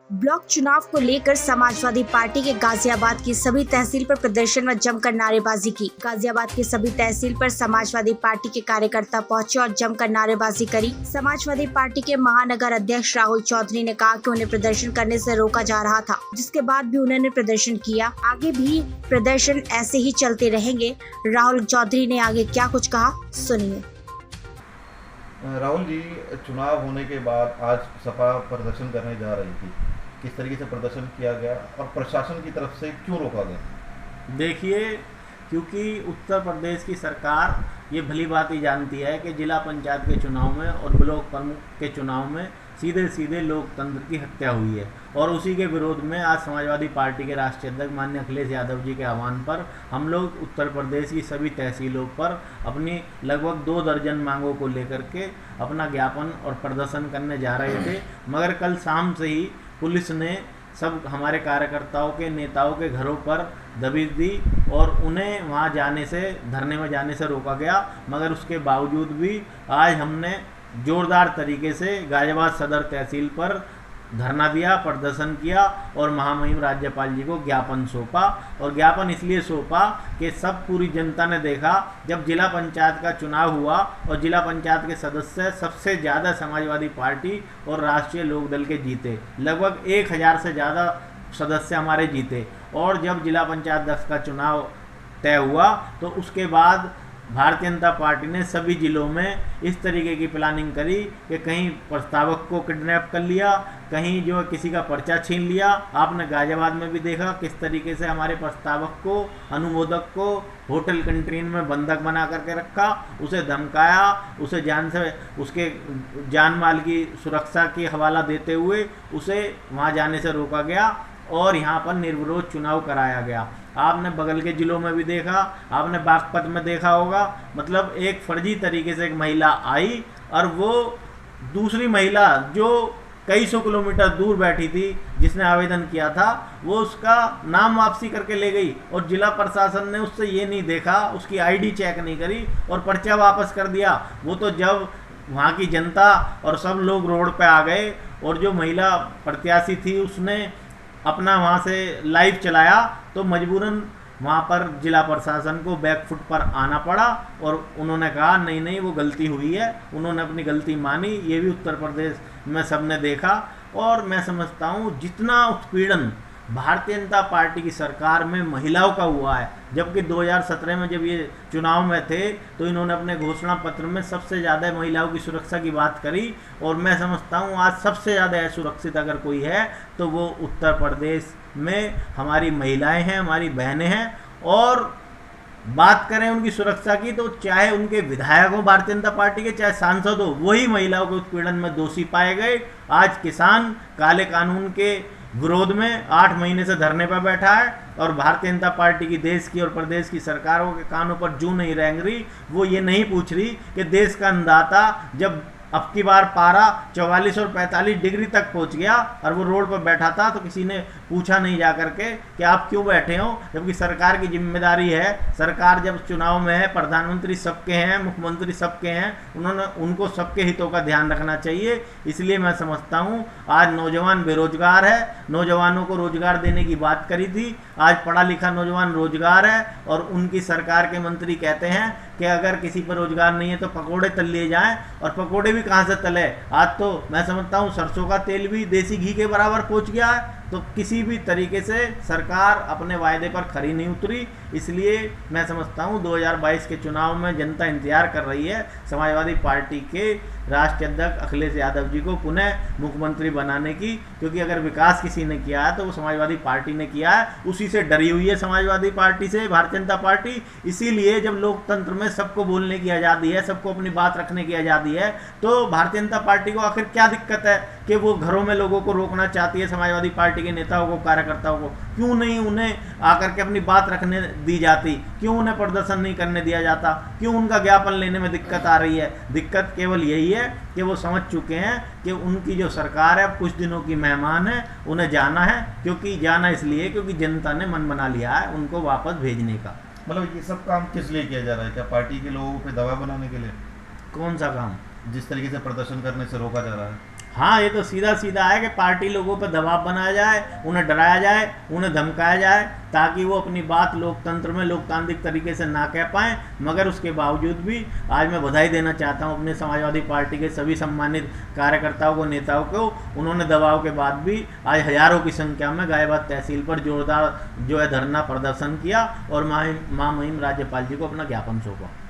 Block चुनाव को लेकर समाजवादी पार्टी के गाजियाबाद की सभी तहसील पर प्रदर्शन में जमकर नारेबाजी की। गाजियाबाद की सभी तहसील पर समाजवादी पार्टी के कार्यकर्ता पहुंचे और जमकर नारेबाजी करी। समाजवादी पार्टी के महानगर अध्यक्ष राहुल चौधरी ने कहा कि उन्हें प्रदर्शन करने से रोका जा रहा था, जिसके बाद भी उन्होंने प्रदर्शन किया। आगे भी प्रदर्शन ऐसे ही चलते रहेंगे। राहुल चौधरी ने आगे क्या कुछ कहा, सुनिए। राहुल जी, चुनाव होने के बाद आज सपा प्रदर्शन करने जा रही थी, किस तरीके से प्रदर्शन किया गया और प्रशासन की तरफ से क्यों रोका गया? देखिए, क्योंकि उत्तर प्रदेश की सरकार ये भली बात ही जानती है कि जिला पंचायत के चुनाव में और ब्लॉक प्रमुख के चुनाव में सीधे सीधे लोकतंत्र की हत्या हुई है, और उसी के विरोध में आज समाजवादी पार्टी के राष्ट्रीय अध्यक्ष माननीय अखिलेश यादव जी के आह्वान पर हम लोग उत्तर प्रदेश की सभी तहसीलों पर अपनी लगभग 2 दर्जन मांगों को लेकर के अपना ज्ञापन और प्रदर्शन करने जा रहे थे। मगर कल शाम से ही पुलिस ने सब हमारे कार्यकर्ताओं के नेताओं के घरों पर दबिश दी और उन्हें वहां जाने से, धरने में जाने से रोका गया। मगर उसके बावजूद भी आज हमने जोरदार तरीके से गाजियाबाद सदर तहसील पर धरना दिया, प्रदर्शन किया और महामहिम राज्यपाल जी को ज्ञापन सौंपा। और ज्ञापन इसलिए सौंपा कि सब पूरी जनता ने देखा, जब जिला पंचायत का चुनाव हुआ और जिला पंचायत के सदस्य सबसे ज़्यादा समाजवादी पार्टी और राष्ट्रीय लोकदल के जीते, लगभग 1000 से ज़्यादा सदस्य हमारे जीते। और जब जिला पंचायत अध्यक्ष का चुनाव तय हुआ तो उसके बाद भारतीय जनता पार्टी ने सभी जिलों में इस तरीके की प्लानिंग करी कि कहीं प्रस्तावक को किडनैप कर लिया, कहीं जो किसी का पर्चा छीन लिया। आपने गाजियाबाद में भी देखा किस तरीके से हमारे प्रस्तावक को, अनुमोदक को होटल कैंटीन में बंधक बना करके रखा, उसे धमकाया, उसे उसके जान माल की सुरक्षा की हवाला देते हुए उसे वहां जाने से रोका गया और यहाँ पर निर्विरोध चुनाव कराया गया। आपने बगल के जिलों में भी देखा, आपने बागपत में देखा होगा, मतलब एक फर्जी तरीके से एक महिला आई और वो दूसरी महिला जो कई सौ किलोमीटर दूर बैठी थी, जिसने आवेदन किया था, वो उसका नाम वापसी करके ले गई और जिला प्रशासन ने उससे ये नहीं देखा, उसकी आईडी चेक नहीं करी और पर्चा वापस कर दिया। वो तो जब वहाँ की जनता और सब लोग रोड पे आ गए और जो महिला प्रत्याशी थी उसने अपना वहाँ से लाइव चलाया तो मजबूरन वहाँ पर जिला प्रशासन को बैकफुट पर आना पड़ा और उन्होंने कहा नहीं वो गलती हुई है। उन्होंने अपनी गलती मानी। ये भी उत्तर प्रदेश में सबने देखा। और मैं समझता हूँ जितना उत्पीड़न भारतीय जनता पार्टी की सरकार में महिलाओं का हुआ है, जबकि 2017 में जब ये चुनाव में थे तो इन्होंने अपने घोषणा पत्र में सबसे ज़्यादा महिलाओं की सुरक्षा की बात करी। और मैं समझता हूँ आज सबसे ज़्यादा असुरक्षित अगर कोई है तो वो उत्तर प्रदेश में हमारी महिलाएं हैं, हमारी बहनें हैं। और बात करें उनकी सुरक्षा की तो चाहे उनके विधायक हो भारतीय जनता पार्टी के, चाहे सांसद हो, वही महिलाओं के उत्पीड़न में दोषी पाए गए। आज किसान काले कानून के विरोध में 8 महीने से धरने पर बैठा है और भारतीय जनता पार्टी की देश की और प्रदेश की सरकारों के कानों पर जूं नहीं रेंग रही। वो ये नहीं पूछ रही कि देश का अन्नदाता जब अब की बार पारा 44 और 45 डिग्री तक पहुंच गया और वो रोड पर बैठा था तो किसी ने पूछा नहीं जा करके कि आप क्यों बैठे हो, जबकि सरकार की जिम्मेदारी है। सरकार जब चुनाव में है, प्रधानमंत्री सबके हैं, मुख्यमंत्री सबके हैं, उनको सबके हितों का ध्यान रखना चाहिए। इसलिए मैं समझता हूँ आज नौजवान बेरोजगार है, नौजवानों को रोजगार देने की बात करी थी, आज पढ़ा लिखा नौजवान रोजगार है और उनकी सरकार के मंत्री कहते हैं कि अगर किसी पर रोजगार नहीं है तो पकोड़े तल लिए जाएं। और पकोड़े भी कहाँ से तले? आज तो मैं समझता हूँ सरसों का तेल भी देसी घी के बराबर पहुँच गया है। तो किसी भी तरीके से सरकार अपने वायदे पर खरी नहीं उतरी। इसलिए मैं समझता हूँ 2022 के चुनाव में जनता इंतजार कर रही है समाजवादी पार्टी के राष्ट्रीय अध्यक्ष अखिलेश यादव जी को पुनः मुख्यमंत्री बनाने की, क्योंकि अगर विकास किसी ने किया है तो वो समाजवादी पार्टी ने किया है। उसी से डरी हुई है समाजवादी पार्टी से भारतीय जनता पार्टी। इसीलिए जब लोकतंत्र में सबको बोलने की आज़ादी है, सबको अपनी बात रखने की आज़ादी है, तो भारतीय जनता पार्टी को आखिर क्या दिक्कत है कि वो घरों में लोगों को रोकना चाहती है, समाजवादी पार्टी के नेताओं को, कार्यकर्ताओं को? क्यों नहीं उन्हें आकर के अपनी बात रखने दी जाती? क्यों उन्हें प्रदर्शन नहीं करने दिया जाता? क्यों उनका ज्ञापन लेने में दिक्कत आ रही है? दिक्कत केवल यही है कि वो समझ चुके हैं कि उनकी जो सरकार है कुछ दिनों की मेहमान है, उन्हें जाना है। क्योंकि जाना इसलिए क्योंकि जनता ने मन बना लिया है उनको वापस भेजने का। मतलब ये सब काम किस लिए किया जा रहा है? क्या पार्टी के लोगों पे दबाव बनाने के लिए? कौन सा काम? जिस तरीके से प्रदर्शन करने से रोका जा रहा है। हाँ, ये तो सीधा सीधा है कि पार्टी लोगों पर दबाव बनाया जाए, उन्हें डराया जाए, उन्हें धमकाया जाए, ताकि वो अपनी बात लोकतंत्र में लोकतांत्रिक तरीके से ना कह पाएँ। मगर उसके बावजूद भी आज मैं बधाई देना चाहता हूँ अपने समाजवादी पार्टी के सभी सम्मानित कार्यकर्ताओं को, नेताओं को। उन्होंने दबाव के बाद भी आज हजारों की संख्या में गाजियाबाद तहसील पर जोरदार जो है धरना प्रदर्शन किया और मां महिम राज्यपाल जी को अपना ज्ञापन सौंपा।